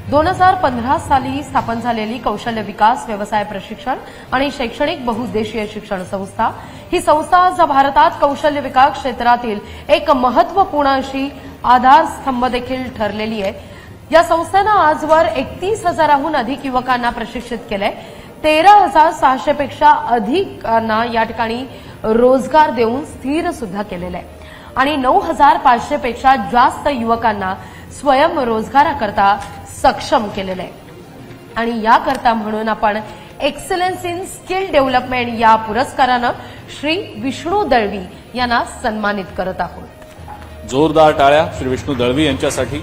2015 साली स्थापन झालेली कौशल्य विकास, व्यवसाय प्रशिक्षण आणि शैक्षणिक बहुउद्देशीय शिक्षण संस्था ही संस्था आज भारतात कौशल्य विकास क्षेत्रातील एक महत्वपूर्ण अशी आधारस्तंभ देखील ठरलेली आहे। या संस्थेनं आजवर 31,000हून अधिक युवकांना प्रशिक्षित केलंय। 13,600 पेक्षा अधिकांना या ठिकाणी रोजगार देऊन स्थिर सुद्धा केलेलं आहे आणि 9,500 पेक्षा जास्त युवकांना स्वयंरोजगाराकरता सक्षम केलेलं आहे। आणि याकरता म्हणून आपण एक्सलन्स इन स्किल डेव्हलपमेंट या पुरस्कारानं श्री विष्णू दळवी यांना सन्मानित करत आहोत। जोरदार टाळ्या श्री विष्णू दळवी यांच्यासाठी।